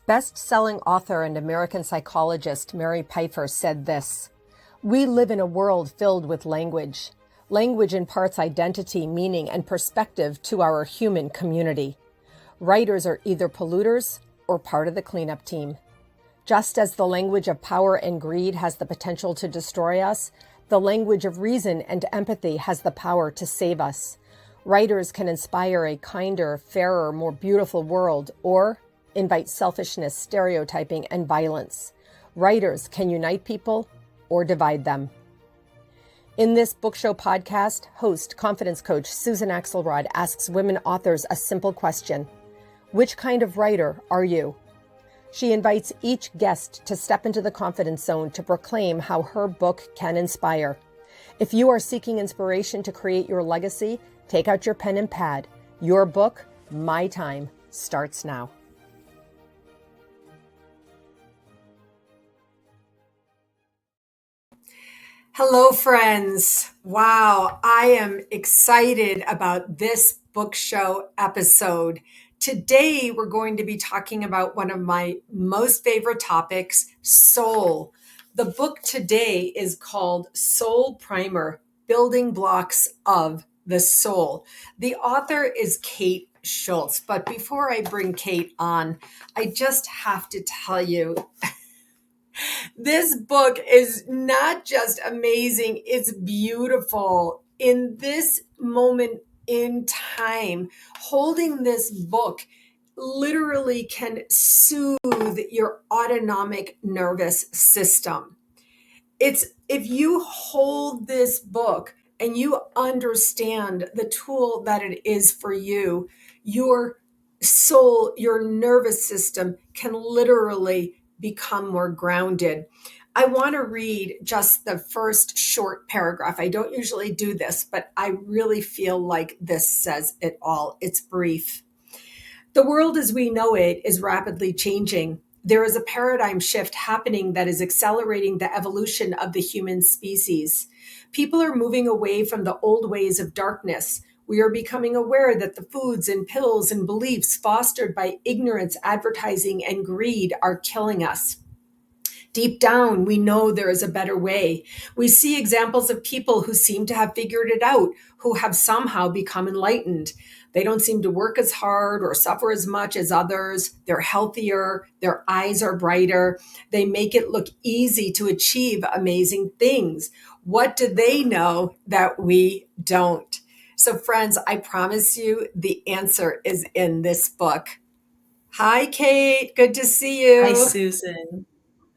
Best-selling author and American psychologist Mary Pfeiffer said this: "We live in a world filled with language. Language imparts identity, meaning, and perspective to our human community. Writers are either polluters or part of the cleanup team. Just as the language of power and greed has the potential to destroy us, the language of reason and empathy has the power to save us. Writers can inspire a kinder, fairer, more beautiful world, or invite selfishness, stereotyping, and violence. Writers can unite people or divide them." In this book show podcast, host, confidence coach Susan Axelrod asks women authors a simple question: which kind of writer are you? She invites each guest to step into the confidence zone to proclaim how her book can inspire. If you are seeking inspiration to create your legacy, take out your pen and pad. Your book, My Time, starts now. Hello, friends. Wow, I am excited about this book show episode. Today, we're going to be talking about one of my most favorite topics, soul. The book today is called Soul Primer: Building Blocks of the Soul. The author is Cate Schultz. But before I bring Cate on, I just have to tell you, this book is not just amazing, it's beautiful. In this moment in time, holding this book literally can soothe your autonomic nervous system. It's if you hold this book and you understand the tool that it is for you, your soul, your nervous system can literally become more grounded. I want to read just the first short paragraph. I don't usually do this, but I really feel like this says it all. It's brief. The world as we know it is rapidly changing. There is a paradigm shift happening that is accelerating the evolution of the human species. People are moving away from the old ways of darkness. We are becoming aware that the foods and pills and beliefs fostered by ignorance, advertising, and greed are killing us. Deep down, we know there is a better way. We see examples of people who seem to have figured it out, who have somehow become enlightened. They don't seem to work as hard or suffer as much as others. They're healthier. Their eyes are brighter. They make it look easy to achieve amazing things. What do they know that we don't? So, friends, I promise you the answer is in this book. Hi, Cate. Good to see Hi, you. Susan.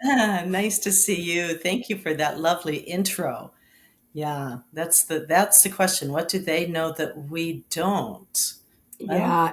Nice to see you. Thank you for that lovely intro. Yeah, that's the question. What do they know that we don't? Well, Yeah,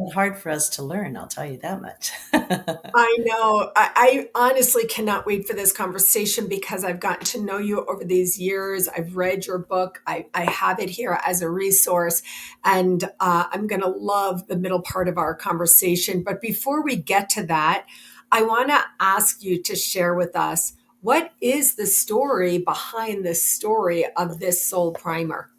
it's hard for us to learn, I'll tell you that much. I know. I honestly cannot wait for this conversation because I've gotten to know you over these years. I've read your book. I have it here as a resource, and I'm going to love the middle part of our conversation. But before we get to that, I want to ask you to share with us, what is the story behind the story of this soul primer?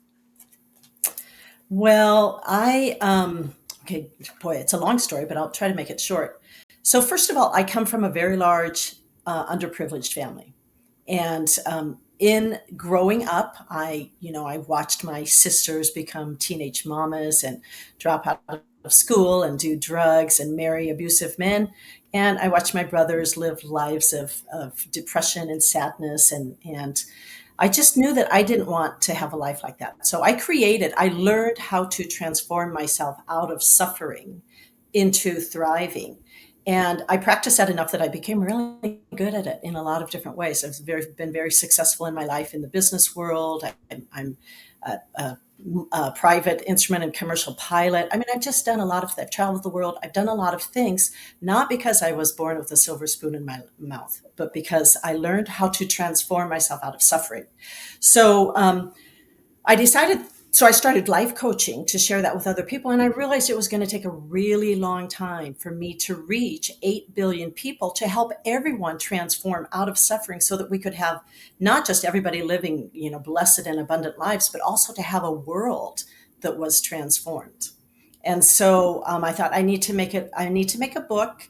Well, okay, boy, it's a long story, but I'll try to make it short. So first of all, I come from a very large, underprivileged family. And in growing up, I watched my sisters become teenage mamas and drop out of school and do drugs and marry abusive men. And I watched my brothers live lives of depression and sadness. And I just knew that I didn't want to have a life like that. So I learned how to transform myself out of suffering into thriving. And I practiced that enough that I became really good at it in a lot of different ways. Been very successful in my life in the business world. I'm a private instrument and commercial pilot. I mean, I've traveled the world. I've done a lot of things, not because I was born with a silver spoon in my mouth, but because I learned how to transform myself out of suffering. So I decided, so I started life coaching to share that with other people. And I realized it was going to take a really long time for me to reach 8 billion people, to help everyone transform out of suffering so that we could have not just everybody living, blessed and abundant lives, but also to have a world that was transformed. And so I thought I need to make a book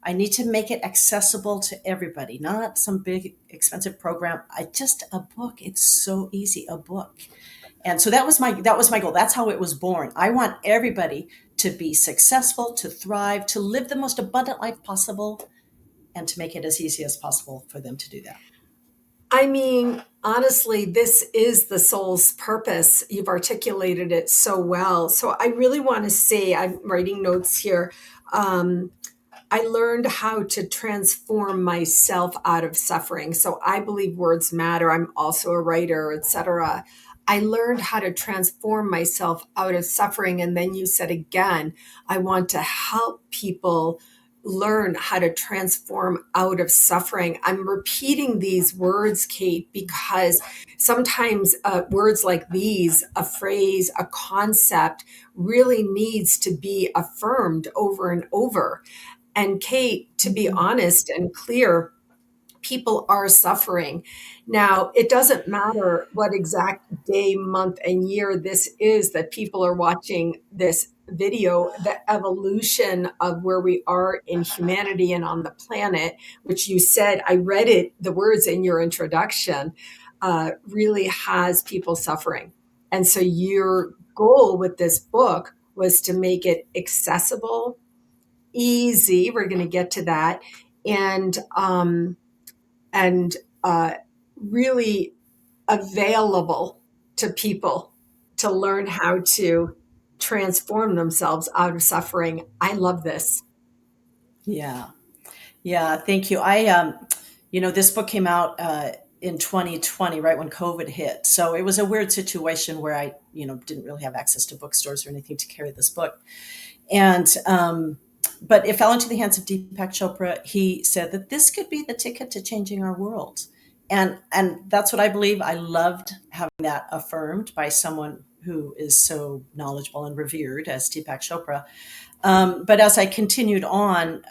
I need to make it accessible to everybody, not some big expensive program. Just a book. It's so easy, a book. And so that was my goal. That's how it was born. I want everybody to be successful, to thrive, to live the most abundant life possible, and to make it as easy as possible for them to do that. I mean, honestly, this is the soul's purpose. You've articulated it so well. So I really want to say, I'm writing notes here. I learned how to transform myself out of suffering. So I believe words matter. I'm also a writer, etc. I learned how to transform myself out of suffering. And then you said again, I want to help people learn how to transform out of suffering. I'm repeating these words, Cate, because sometimes words like these, a phrase, a concept, really needs to be affirmed over and over. And Cate, to be honest and clear, people are suffering. Now, it doesn't matter what exact day, month, and year this is that people are watching this video, the evolution of where we are in humanity and on the planet, which you said, I read it, the words in your introduction, really has people suffering. And so your goal with this book was to make it accessible, easy. We're going to get to that, and and really available to people to learn how to transform themselves out of suffering. I love this. Yeah. Yeah. Thank you. This book came out in 2020, right when COVID hit. So it was a weird situation where I, didn't really have access to bookstores or anything to carry this book. And, but it fell into the hands of Deepak Chopra. He said that this could be the ticket to changing our world. And that's what I believe. I loved having that affirmed by someone who is so knowledgeable and revered as Deepak Chopra. But as I continued on,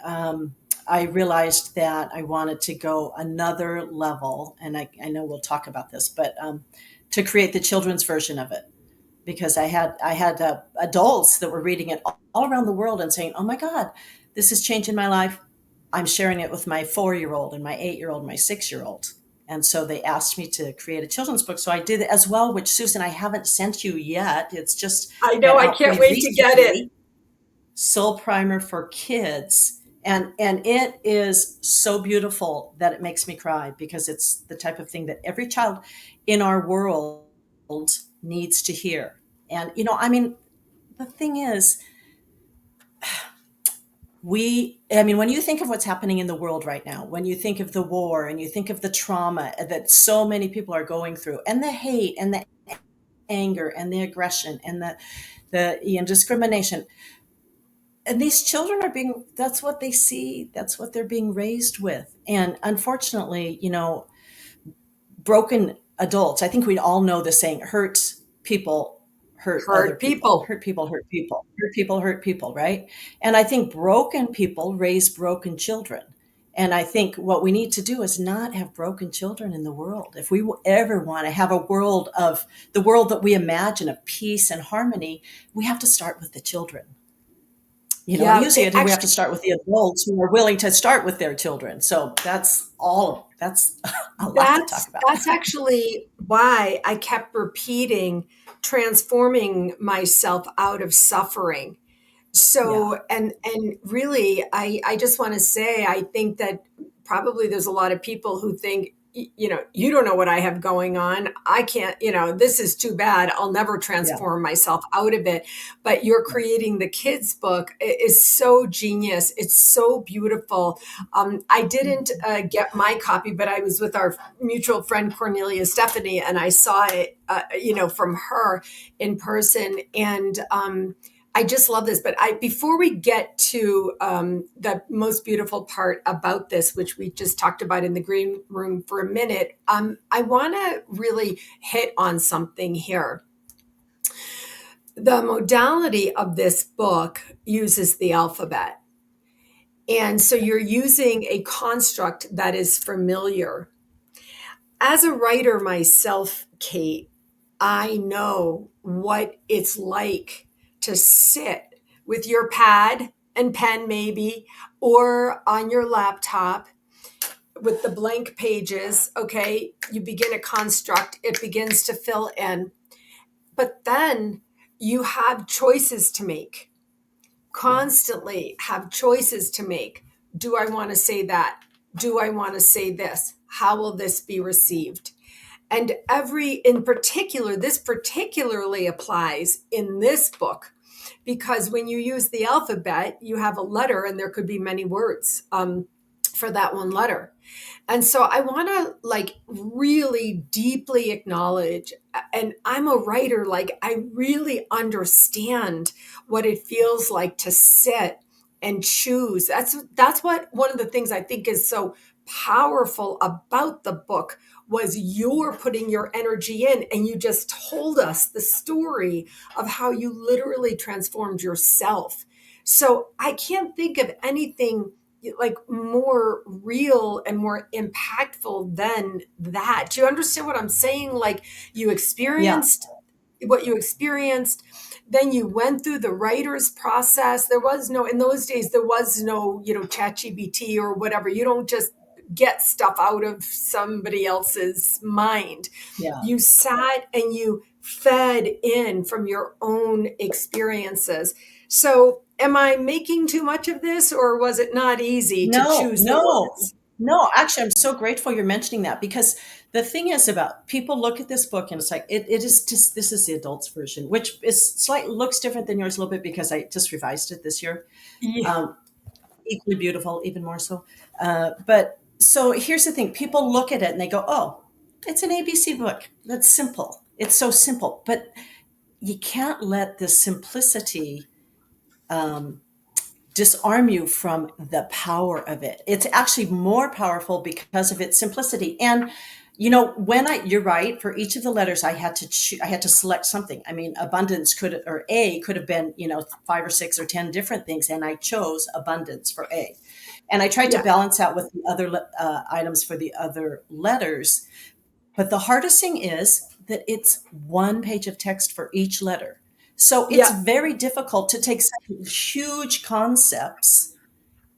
I realized that I wanted to go another level. And I know we'll talk about this, but to create the children's version of it. Because I had adults that were reading it all around the world and saying, oh my God, this is changing my life. I'm sharing it with my 4-year-old and my 8-year-old and my 6-year-old. And so they asked me to create a children's book. So I did it as well, which, Susan, I haven't sent you yet. It's just I know, I can't wait to get it. Soul Primer for Kids. And it is so beautiful that it makes me cry, because it's the type of thing that every child in our world needs to hear. And, the thing is, when you think of what's happening in the world right now, when you think of the war and you think of the trauma that so many people are going through, and the hate and the anger and the aggression and the discrimination, and these children that's what they see, that's what they're being raised with. And unfortunately, broken adults, I think we all know the saying, hurt people hurt other people. Hurt people hurt people. Hurt people hurt people, right? And I think broken people raise broken children. And I think what we need to do is not have broken children in the world. If we ever want to have the world that we imagine of peace and harmony, we have to start with the children. Usually we have to start with the adults who are willing to start with their children. So that's a lot to talk about. That's actually why I kept repeating transforming myself out of suffering. So, yeah. and really, I just want to say, I think that probably there's a lot of people who think, you don't know what I have going on. I can't, this is too bad. I'll never transform myself out of it. But you're creating the kids' book is so genius. It's so beautiful. I didn't get my copy, but I was with our mutual friend, Cornelia Stephanie, and I saw it, from her in person. And, I just love this, but before we get to the most beautiful part about this, which we just talked about in the green room for a minute, I want to really hit on something here. The modality of this book uses the alphabet. And so you're using a construct that is familiar. As a writer myself, Cate, I know what it's like to sit with your pad and pen maybe, or on your laptop with the blank pages. Okay, you begin a construct, it begins to fill in. But then you have choices to make, Yeah. constantly have choices to make. Do I want to say that? Do I want to say this? How will this be received? And in particular, this particularly applies in this book, because when you use the alphabet, you have a letter and there could be many words for that one letter. And so I want to like really deeply acknowledge, and I'm a writer, like I really understand what it feels like to sit and choose. That's what one of the things I think is so powerful about the book was you're putting your energy in, and you just told us the story of how you literally transformed yourself. So I can't think of anything like more real and more impactful than that. Do you understand what I'm saying? Like you Yeah. experienced what you experienced, then you went through the writer's process. There was no, in those days, there was no, ChatGPT or whatever. You don't just get stuff out of somebody else's mind. Yeah. You sat and you fed in from your own experiences. So, am I making too much of this, or was it not easy to No, choose the no, words? no. Actually, I'm so grateful you're mentioning that, because the thing is about people look at this book and it's like, it is just, this is the adults version, which is slightly looks different than yours a little bit because I just revised it this year. Yeah, Um, Equally beautiful, even more so. But so here's the thing: people look at it and they go, "Oh, it's an ABC book. That's simple. It's so simple." But you can't let the simplicity disarm you from the power of it. It's actually more powerful because of its simplicity. And you're right. For each of the letters, I had to I had to select something. I mean, abundance or A could have been 5 or 6 or 10 different things, and I chose abundance for A. And I tried to yeah, balance out with the other items for the other letters. But the hardest thing is that it's one page of text for each letter. So it's yeah, very difficult to take such huge concepts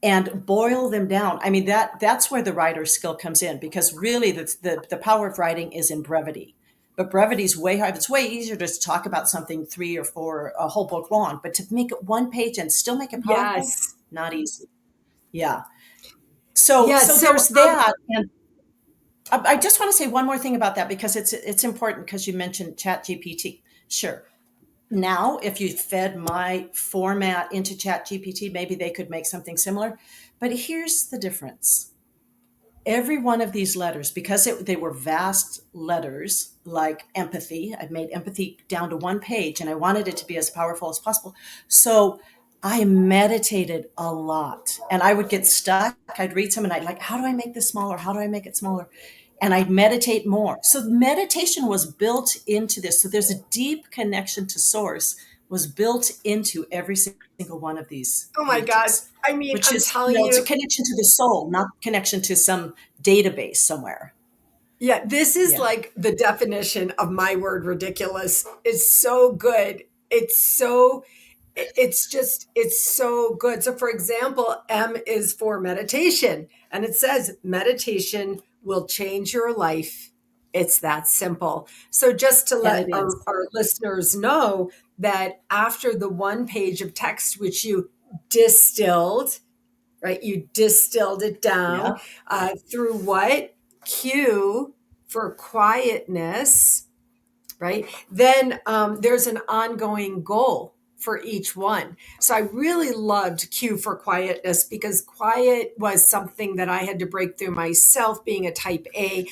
and boil them down. I mean, that's where the writer's skill comes in, because really the power of writing is in brevity. But brevity is way hard. It's way easier to just talk about something 3 or 4, a whole book long, but to make it one page and still make it powerful, yes, not easy. Yeah. So yes. so So, there's that. And I just want to say one more thing about that, because it's important, because you mentioned Chat GPT. Sure. Now, if you fed my format into Chat GPT, maybe they could make something similar. But here's the difference. Every one of these letters, because they were vast letters like empathy, I made empathy down to one page, and I wanted it to be as powerful as possible. So I meditated a lot, and I would get stuck. I'd read some and I'd like, how do I make this smaller? How do I make it smaller? And I'd meditate more. So meditation was built into this. So there's a deep connection to source was built into every single one of these oh my God. pages, I mean, which I'm is, telling it's a you, connection to the soul, not connection to some database somewhere. yeah, this is Yeah. like the definition of my word ridiculous. It's so good. It's so good. So, for example, M is for meditation, and it says meditation will change your life. It's that simple. So, just to And let it is. our listeners know that after the one page of text, which you distilled, right? You distilled it down Yeah. through what? Q for quietness, right? Then there's an ongoing goal for each one. So I really loved Q for quietness, because quiet was something that I had to break through myself, being a type A,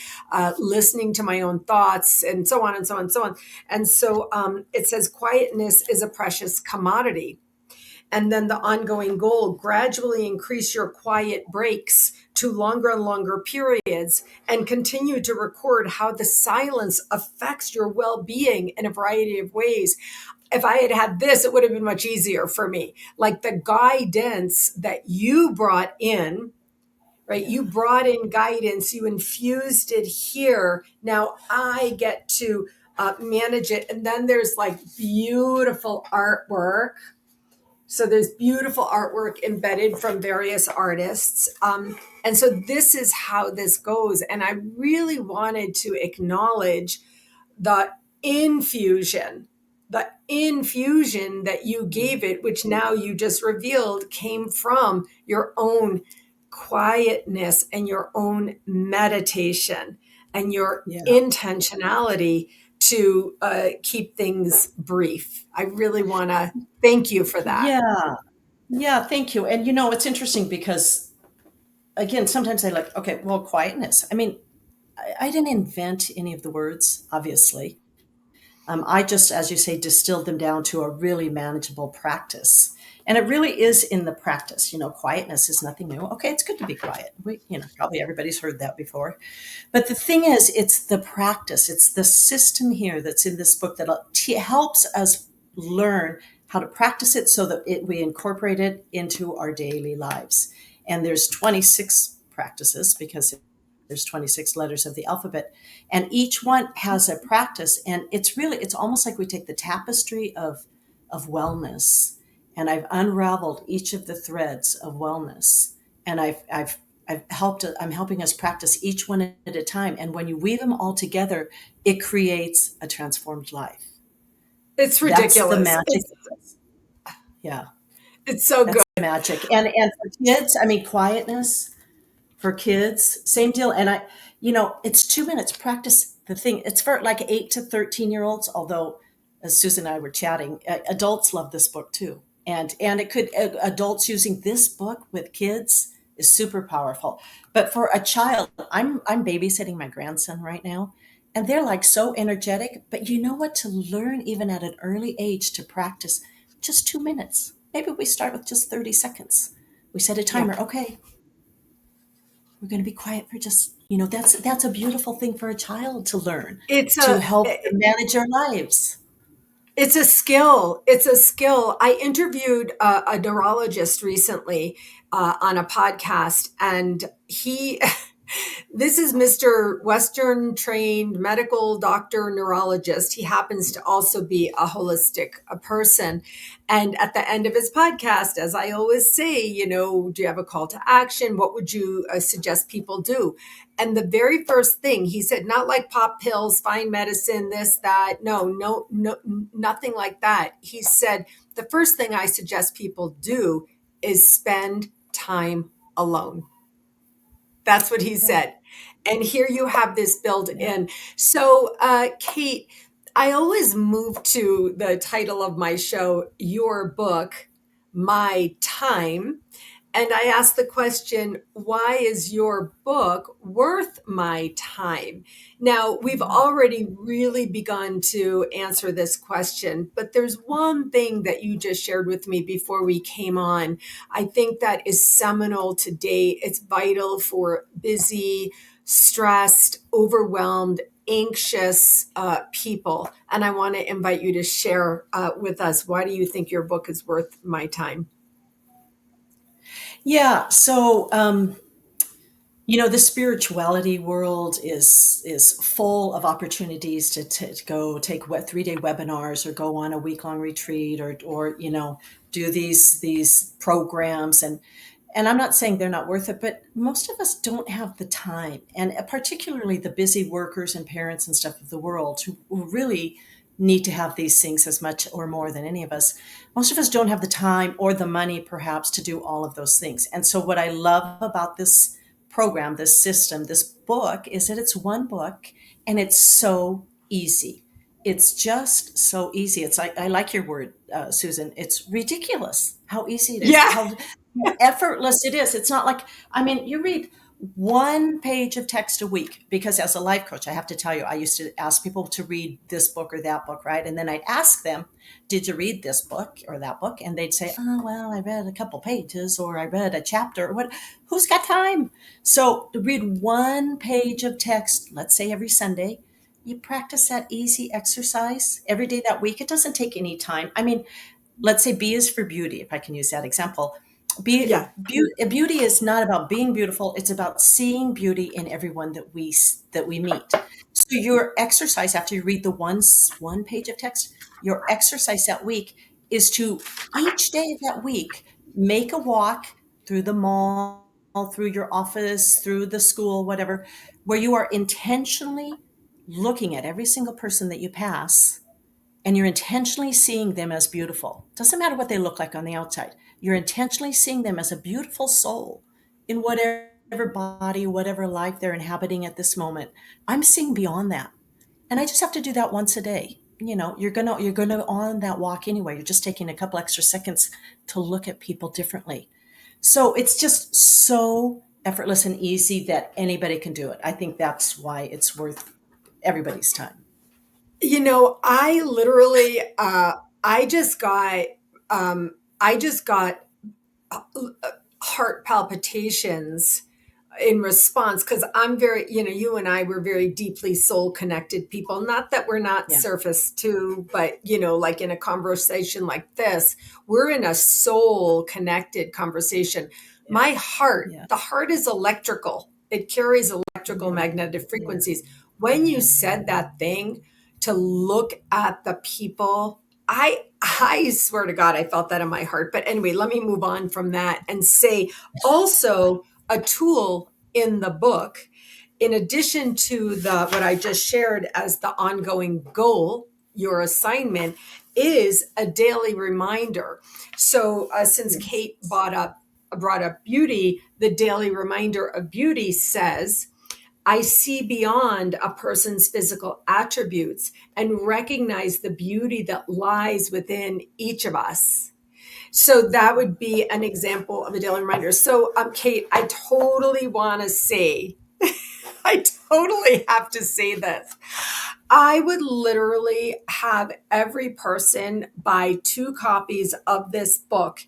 listening to my own thoughts, and so on and so on and so on. And so it says quietness is a precious commodity. And then the ongoing goal, gradually increase your quiet breaks to longer and longer periods, and continue to record how the silence affects your well-being in a variety of ways. If I had had this, it would have been much easier for me. Like the guidance that you brought in, right? Yeah. You brought in guidance, you infused it here. Now I get to manage it. And then there's like beautiful artwork, So there's beautiful artwork embedded from various artists. And so this is how this goes. And I really wanted to acknowledge the infusion, the infusion that you gave it, which now you just revealed came from your own quietness and your own meditation and your Yeah. intentionality to keep things brief. I really want to thank you for that. Yeah. Yeah. Thank you. And it's interesting because, again, sometimes I like, okay, well, quietness. I mean, I didn't invent any of the words, obviously. I just, as you say, distilled them down to a really manageable practice. And it really is in the practice. Quietness is nothing new. Okay, it's good to be quiet. Probably everybody's heard that before. But the thing is, it's the practice. It's the system here that's in this book that helps us learn how to practice it so that we incorporate it into our daily lives. And there's 26 practices because there's 26 letters of the alphabet, and each one has a practice. And it's almost like we take the tapestry of wellness, and I've unraveled each of the threads of wellness, and I'm helping us practice each one at a time. And when you weave them all together, it creates a transformed life. It's That's ridiculous. the magic. Yeah, It's so that's good. the magic. And for kids, I mean, quietness. For kids, same deal. And it's 2 minutes. Practice the thing. It's for like 8 to 13-year-olds, although as Susan and I were chatting, adults love this book too. And adults using this book with kids is super powerful. But for a child, I'm babysitting my grandson right now, and they're like so energetic. But you know what? To learn even at an early age to practice just 2 minutes. Maybe we start with just 30 seconds. We set a timer. Yeah. Okay, we're going to be quiet for just, that's a beautiful thing for a child to learn, to help them manage our lives. It's a skill. It's a skill. I interviewed a neurologist recently on a podcast, and this is Mr. Western trained medical doctor neurologist. He happens to also be a holistic person. And at the end of his podcast, as I always say, do you have a call to action? What would you suggest people do? And the very first thing he said, not like pop pills, find medicine, this, that. No, nothing like that. He said, the first thing I suggest people do is spend time alone. That's what he said. And here you have this built in. So, Cate, I always move to the title of my show, Your Book, My Time. And I ask the question, why is your book worth my time? Now, we've already really begun to answer this question, but there's one thing that you just shared with me before we came on. I think that is seminal today. It's vital for busy, stressed, overwhelmed, anxious people. And I want to invite you to share with us, why do you think your book is worth my time? Yeah. So, the spirituality world is full of opportunities to go take 3-day webinars or go on a week-long retreat or do these programs. And I'm not saying they're not worth it, but most of us don't have the time. And particularly the busy workers and parents and stuff of the world who really need to have these things as much or more than any of us. Most of us don't have the time or the money, perhaps, to do all of those things. And so what I love about this program, this system, this book is that it's one book and it's so easy. It's just so easy. It's like, I like your word, Susan. It's ridiculous how easy it is, Yeah. how effortless it is. It's not like, you read one page of text a week, because as a life coach, I have to tell you, I used to ask people to read this book or that book, right? And then I'd ask them, did you read this book or that book? And they'd say, oh, well, I read a couple pages or I read a chapter. Who's got time? So to read one page of text, let's say every Sunday, you practice that easy exercise every day that week. It doesn't take any time. Let's say B is for beauty, if I can use that example. Beauty is not about being beautiful. It's about seeing beauty in everyone that we meet. So your exercise after you read the one page of text, your exercise that week is to each day of that week make a walk through the mall, through your office, through the school, whatever, where you are intentionally looking at every single person that you pass and you're intentionally seeing them as beautiful. Doesn't matter what they look like on the outside. You're intentionally seeing them as a beautiful soul in whatever body, whatever life they're inhabiting at this moment. I'm seeing beyond that. And I just have to do that once a day. You're gonna on that walk anyway. You're just taking a couple extra seconds to look at people differently. So it's just so effortless and easy that anybody can do it. I think that's why it's worth everybody's time. I literally, I just got, I just got heart palpitations in response because I'm very, you and I were very deeply soul connected people. Not that we're not Yeah. surface too, but like in a conversation like this, we're in a soul connected conversation. Yeah. My heart, Yeah. the heart is electrical. It carries electrical Yeah. magnetic Yeah. frequencies. When you said that thing to look at the people, I swear to God, I felt that in my heart. But anyway, let me move on from that and say also a tool in the book, in addition to the what I just shared as the ongoing goal, your assignment is a daily reminder. So since Yes. Cate brought up beauty, the daily reminder of beauty says, I see beyond a person's physical attributes and recognize the beauty that lies within each of us. So that would be an example of a daily reminder. So, Cate, I totally want to say, I totally have to say this. I would literally have every person buy 2 copies of this book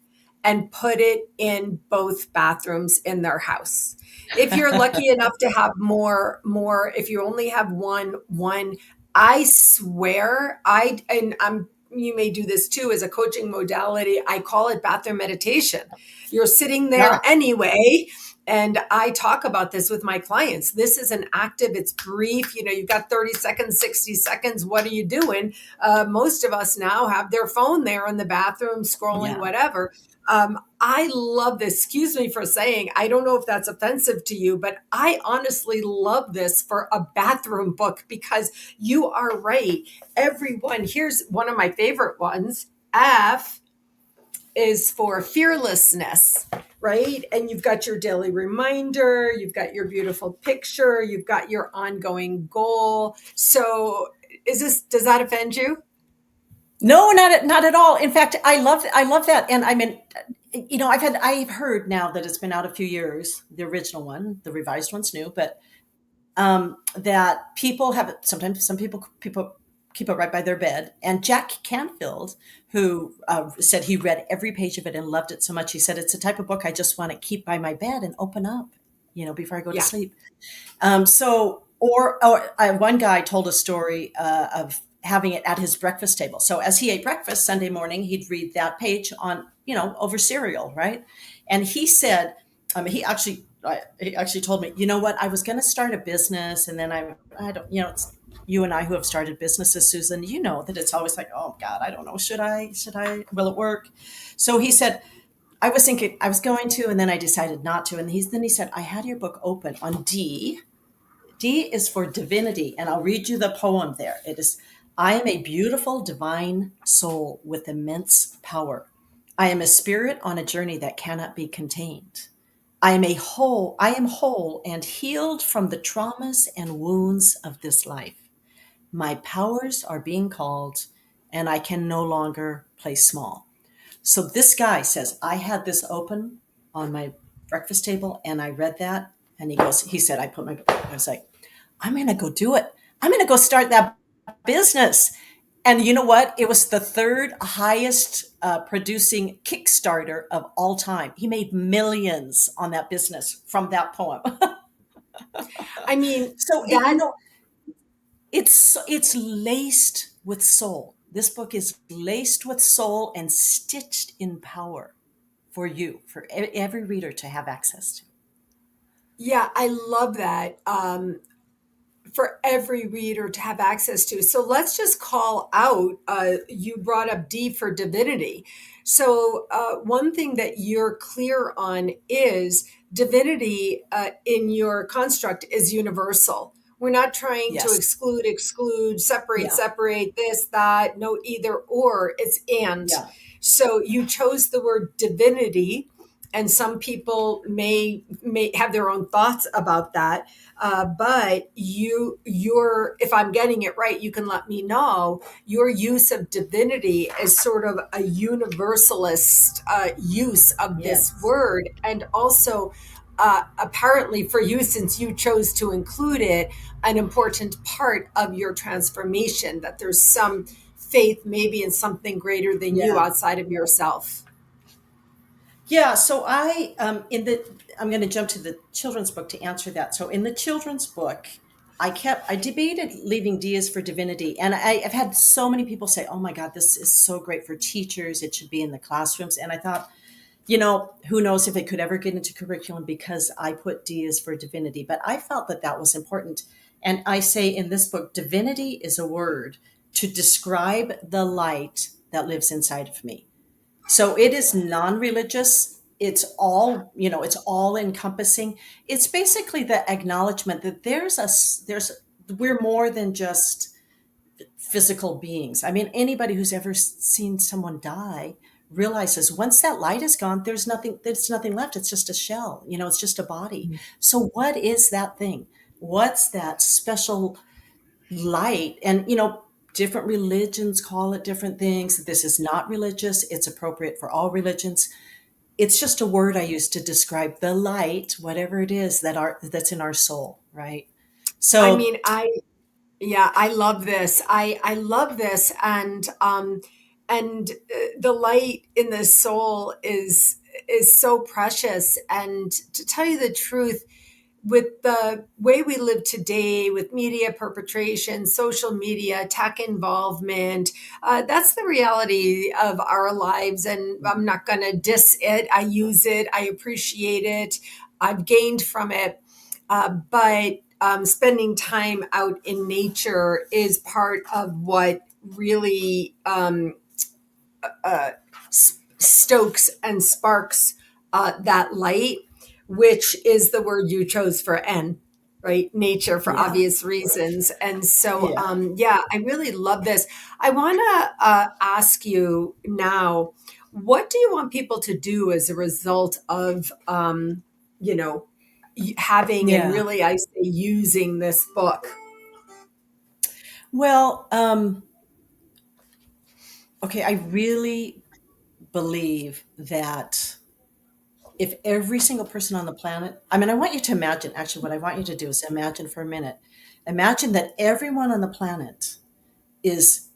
and put it in both bathrooms in their house. If you're lucky enough to have more, if you only have one, I swear, you may do this too as a coaching modality. I call it bathroom meditation. You're sitting there Yeah. anyway, and I talk about this with my clients. This is an active, it's brief. You've got 30 seconds, 60 seconds. What are you doing? Most of us now have their phone there in the bathroom, scrolling, Yeah. whatever. I love this. Excuse me for saying, I don't know if that's offensive to you, but I honestly love this for a bathroom book because you are right. Everyone, here's one of my favorite ones. F is for fearlessness, right? And you've got your daily reminder, you've got your beautiful picture, you've got your ongoing goal. So does that offend you? No, not at all. In fact, I love that. And I mean, I've heard now that it's been out a few years, the original one, the revised one's new, but that people have sometimes some people keep it right by their bed. And Jack Canfield, who said he read every page of it and loved it so much, he said it's the type of book I just want to keep by my bed and open up, before I go to Yeah. sleep. One guy told a story of having it at his breakfast table. So as he ate breakfast Sunday morning, he'd read that page on, over cereal, right? And he said, he actually told me, you know what, I was going to start a business, and then I don't, it's you and I who have started businesses, Susan. You know that it's always like, oh God, I don't know, should I, will it work? So he said, I was thinking I was going to, and then I decided not to. And then he said, I had your book open on D. D is for divinity. And I'll read you the poem there. It is, I am a beautiful divine soul with immense power. I am a spirit on a journey that cannot be contained. I am whole and healed from the traumas and wounds of this life. My powers are being called, and I can no longer play small. So this guy says, I had this open on my breakfast table and I read that. And he said, I was like, I'm going to go do it. I'm going to go start that business. And you know what? It was the third highest producing Kickstarter of all time. He made millions on that business from that poem. I mean, So that it's laced with soul. This book is laced with soul and stitched in power for you, for every reader to have access to. yeah, I love that. for every reader to have access to. So let's just call out, you brought up D for divinity. So one thing that you're clear on is divinity in your construct is universal. We're not trying to Yes. exclude, separate, Yeah. this, that, no either or, it's and. Yeah. So you chose the word divinity, and some people may have their own thoughts about that, but your if I'm getting it right, you can let me know. Your use of divinity is sort of a universalist use of this Yes. word, and also apparently for you, since you chose to include it, an important part of your transformation. That there's some faith, maybe in something greater than you Yeah. outside of yourself. Yeah, so I'm going to jump to the children's book to answer that. So in the children's book, I debated leaving D as for divinity, and I've had so many people say, "Oh my God, this is so great for teachers. It should be in the classrooms." And I thought, who knows if it could ever get into curriculum because I put D as for divinity, but I felt that that was important. And I say in this book, divinity is a word to describe the light that lives inside of me. So it is non-religious. It's all encompassing. It's basically the acknowledgement that we're more than just physical beings. I mean, anybody who's ever seen someone die realizes once that light is gone, there's nothing left. It's just a shell, it's just a body. So what is that thing? What's that special light? And different religions call it different things. This is not religious. It's appropriate for all religions. It's just a word I use to describe the light, whatever it is that's in our soul, right? I So mean, yeah, I love this. I love this, and the light in the soul is so precious. And to tell you the truth, with the way we live today, with media perpetration, social media, tech involvement, that's the reality of our lives. And I'm not going to diss it. I use it. I appreciate it. I've gained from it. But spending time out in nature is part of what really stokes and sparks that light, which is the word you chose for N, right? Nature, for yeah, obvious reasons. And so, yeah. yeah, I really love this. I want to ask you now, what do you want people to do as a result of, you know, having, and Yeah. really, I say, using this book? Well, okay, I really believe that if every single person on the planet, I mean, I want you to imagine, actually, what I want you to do is imagine for a minute. Imagine that everyone on the planet is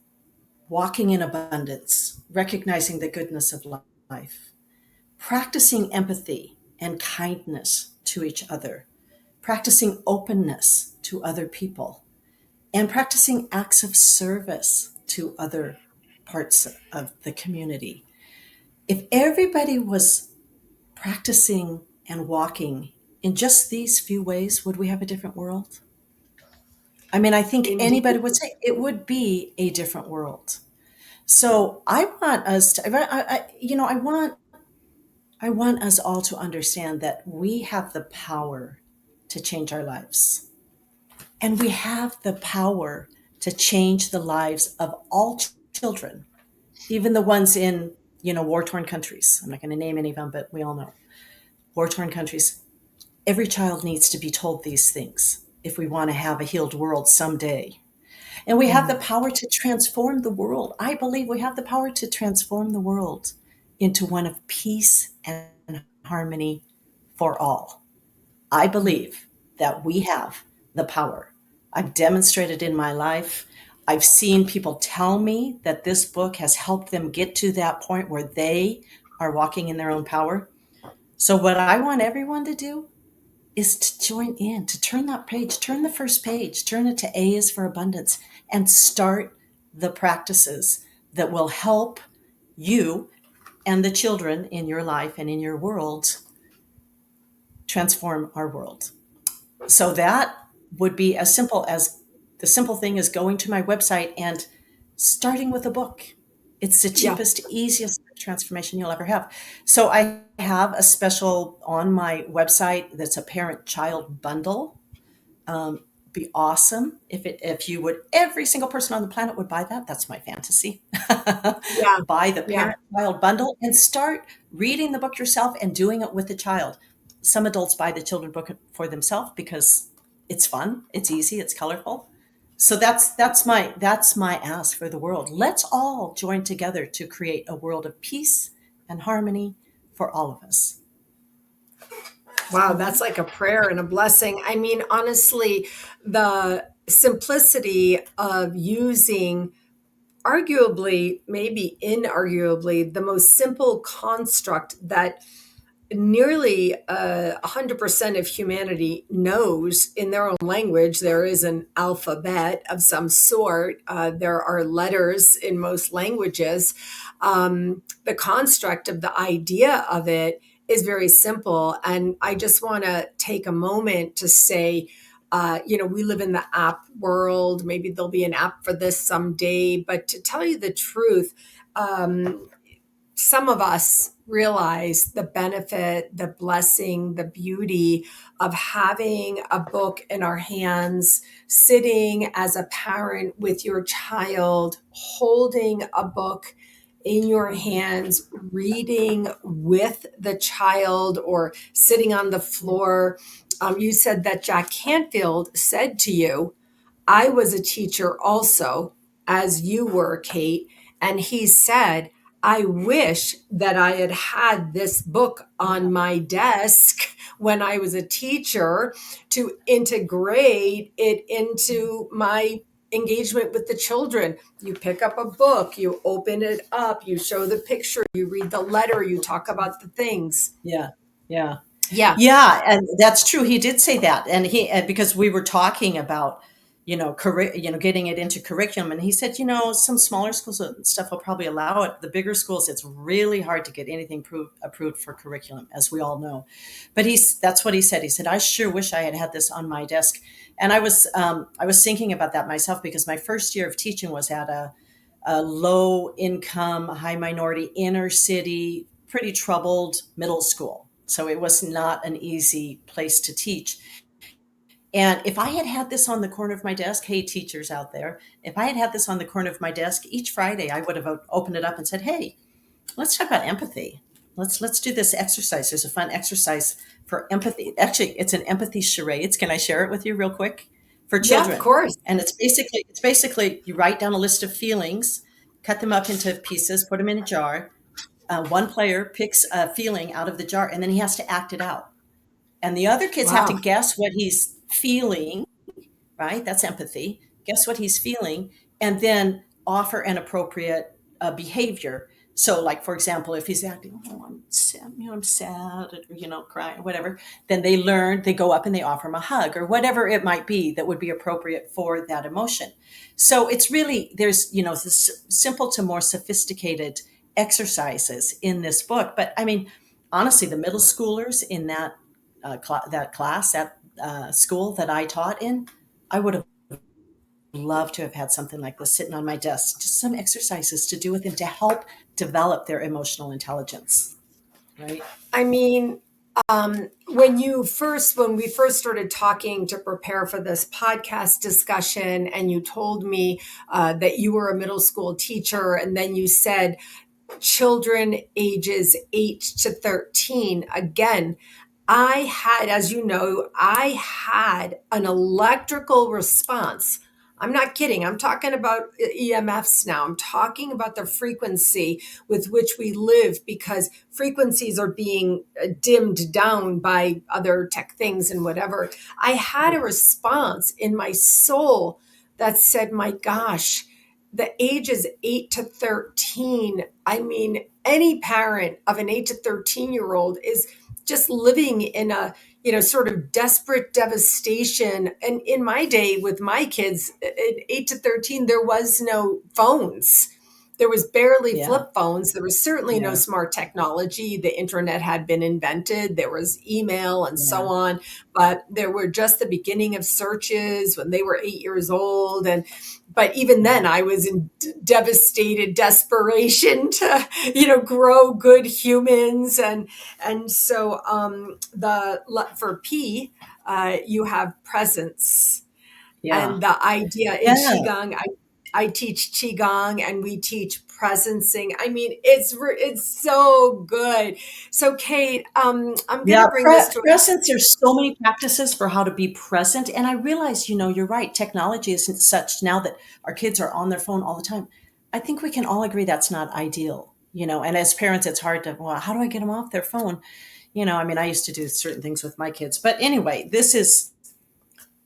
walking in abundance, recognizing the goodness of life, practicing empathy and kindness to each other, practicing openness to other people, and practicing acts of service to other parts of the community. If everybody was practicing and walking in just these few ways, would we have a different world? I mean, I think anybody Indeed. would say it would be a different world. So I want us to, I want us all to understand that we have the power to change our lives. And we have the power to change the lives of all children, even the ones in, war-torn countries. I'm not going to name any of them, but we all know war-torn countries. Every child needs to be told these things if we want to have a healed world someday. And we have the power to transform the world. I believe we have the power to transform the world into one of peace and harmony for all. I believe that we have the power. I've demonstrated in my life. I've seen people tell me that this book has helped them get to that point where they are walking in their own power. So, what I want everyone to do is to join in, to turn that page, turn the first page, turn it to A is for abundance, and start the practices that will help you and the children in your life and in your world transform our world. So would be as simple as the simple thing is going to my website and starting with a book. It's the Yeah. cheapest, easiest transformation you'll ever have. So I have a special on my website that's a parent-child bundle. Be awesome if you would, every single person on the planet would buy that. That's my fantasy. Yeah. Buy the Yeah. parent-child bundle and start reading the book yourself and doing it with the child. Some adults buy the children book for themselves because it's fun, it's easy, it's colorful. So that's my ask for the world. Let's all join together to create a world of peace and harmony for all of us. Wow, that's like a prayer and a blessing. I mean, honestly, the simplicity of using arguably, maybe inarguably, the most simple construct that nearly 100% of humanity knows in their own language. There is an alphabet of some sort. There are letters in most languages. The construct of the idea of it is very simple. And I just want to take a moment to say, we live in the app world. Maybe there'll be an app for this someday. But to tell you the truth, some of us realize the benefit, the blessing, the beauty of having a book in our hands, sitting as a parent with your child, holding a book in your hands, reading with the child or sitting on the floor. You said that Jack Canfield said to you, I was a teacher also, as you were, Cate. And he said, I wish that I had had this book on my desk when I was a teacher to integrate it into my engagement with the children. You pick up a book, you open it up, you show the picture, you read the letter, you talk about the things. Yeah. Yeah. Yeah. Yeah, and that's true. He did say that, and because we were talking about, getting it into curriculum, and he said, some smaller schools and stuff will probably allow it. The bigger schools, it's really hard to get anything approved for curriculum, as we all know. But that's what he said. He said, I sure wish I had had this on my desk, and I was thinking about that myself because my first year of teaching was at a low income, high minority, inner city, pretty troubled middle school. So it was not an easy place to teach. And if I had had this on the corner of my desk, hey, teachers out there, if I had had this on the corner of my desk each Friday, I would have opened it up and said, hey, let's talk about empathy. Let's do this exercise. There's a fun exercise for empathy. Actually, it's an empathy charades. Can I share it with you real quick? For children. Yeah, of course. And it's basically you write down a list of feelings, cut them up into pieces, put them in a jar. One player picks a feeling out of the jar, and then he has to act it out. And the other kids have to Wow. guess what he's feeling, right? That's empathy. Guess what he's feeling, and then offer an appropriate behavior. So, like, for example, if he's acting, I'm sad, crying, whatever, then they go up and they offer him a hug or whatever it might be that would be appropriate for that emotion. So it's really, there's, this simple to more sophisticated exercises in this book. But I mean, honestly, the middle schoolers in that school that I taught in, I would have loved to have had something like this sitting on my desk, just some exercises to do with them to help develop their emotional intelligence. Right. I mean, when we first started talking to prepare for this podcast discussion, and you told me that you were a middle school teacher, and then you said children ages 8 to 13, again, as you know, I had an electrical response. I'm not kidding. I'm talking about EMFs now. I'm talking about the frequency with which we live, because frequencies are being dimmed down by other tech things and whatever. I had a response in my soul that said, my gosh, the ages 8 to 13. I mean, any parent of an 8 to 13-year-old is just living in a sort of desperate devastation. And in my day with my kids at 8 to 13, there was no phones. there was barely Yeah. flip phones. There was certainly no Yeah. smart technology. The internet had been invented. There was email and so Yeah. on, but there were just the beginning of searches when they were 8 years old. But even then I was in devastated desperation to, grow good humans. And so for P, you have presence. Yeah. And the idea in Yeah. Qigong, I teach Qigong and we teach presencing. I mean, it's so good. So Kate, I'm going Yeah, to bring this to presence, there's so many practices for how to be present. And I realize, you're right. Technology isn't such now that our kids are on their phone all the time. I think we can all agree that's not ideal, and as parents, it's hard to, well, how do I get them off their phone? I mean, I used to do certain things with my kids, but anyway, this is,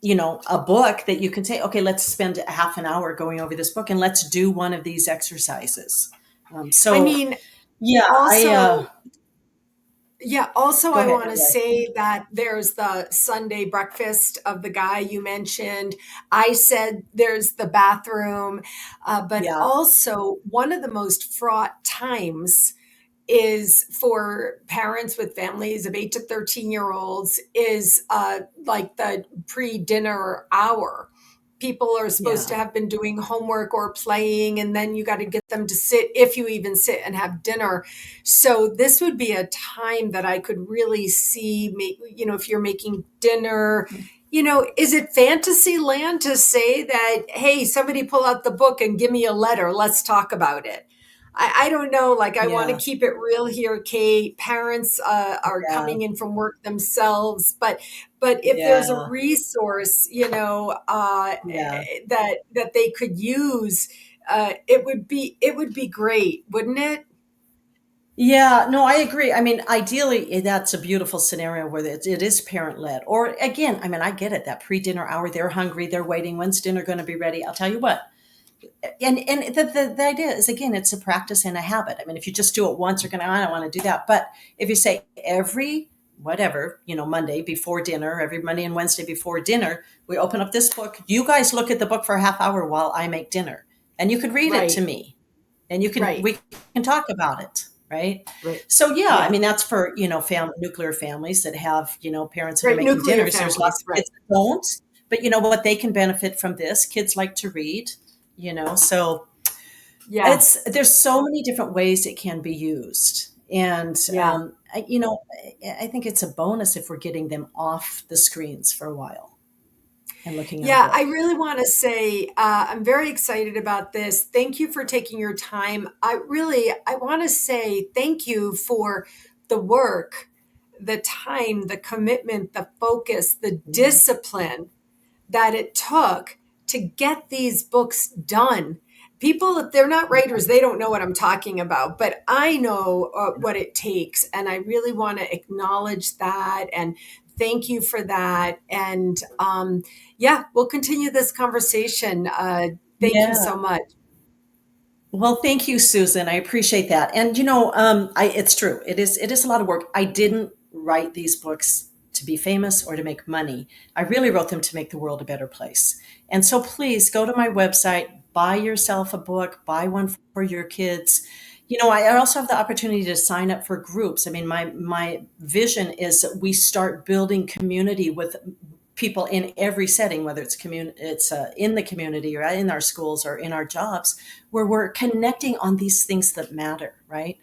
a book that you can say, okay, let's spend a half an hour going over this book and let's do one of these exercises. I So mean, yeah, also, yeah, also go I ahead. want to say that there's the Sunday breakfast of the guy you mentioned. I said there's the bathroom, but Yeah, also one of the most fraught times is for parents with families of 8 to 13-year-olds is like the pre-dinner hour. People are supposed yeah, to have been doing homework or playing, and then you got to get them to sit, if you even sit and have dinner. So this would be a time that I could really see, if you're making dinner, is it fantasy land to say that, hey, somebody pull out the book and give me a letter, let's talk about it? I don't know. Like, I want to yeah, keep it real here, Kate. Parents are yeah, coming in from work themselves, but if there's a yeah, resource, yeah. that they could use, it would be great, wouldn't it? Yeah, no, I agree. I mean, ideally, that's a beautiful scenario where it is parent led. Or again, I mean, I get it. That pre dinner hour, they're hungry, they're waiting. When's dinner going to be ready? I'll tell you what. And the idea is, again, it's a practice and a habit. I mean, if you just do it once, you're going to, I don't want to do that. But if you say every whatever, Monday before dinner, every Monday and Wednesday before dinner, we open up this book. You guys look at the book for a half hour while I make dinner, and you could read it to Right, me, and right, we can talk about it, right? right. So yeah, I Yeah, mean that's for nuclear families that have parents that are right. making Nuclear dinners. There's lots families, of right. kids that don't, but you know what, they can benefit from this. Kids like to read, so Yeah, there's so many different ways it can be used. And yeah. I think it's a bonus if we're getting them off the screens for a while and looking at a Yeah, I book. really want to say I'm very excited about this. Thank you for taking your time. I want to say thank you for the work, the time, the commitment, the focus, the Mhm. discipline that it took to get these books done. People, if they're not Yeah, writers, they don't know what I'm talking about, but I know what it takes. And I really want to acknowledge that and thank you for that. And yeah, we'll continue this conversation. Thank you yeah. so much. Well, thank you, Susan. I appreciate that. And it's true. It is a lot of work. I didn't write these books to be famous or to make money. I really wrote them to make the world a better place. And so please go to my website, buy yourself a book, buy one for your kids. I also have the opportunity to sign up for groups. I mean, my vision is that we start building community with people in every setting, whether it's in the community or in our schools or in our jobs, where we're connecting on these things that matter, right?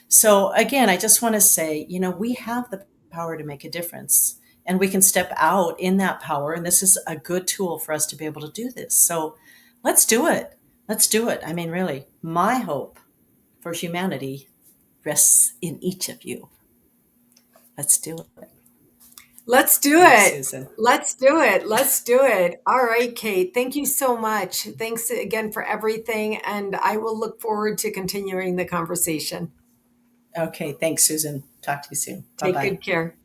So again, I just want to say, we have the power to make a difference, and we can step out in that power. And this is a good tool for us to be able to do this. So let's do it. Let's do it. I mean, really, my hope for humanity rests in each of you. Let's do it. Let's do Thanks, it. Susan. Let's do it. Let's do it. All right, Kate. Thank you so much. Thanks again for everything. And I will look forward to continuing the conversation. Okay, thanks, Susan. Talk to you soon. Bye Take bye. good care.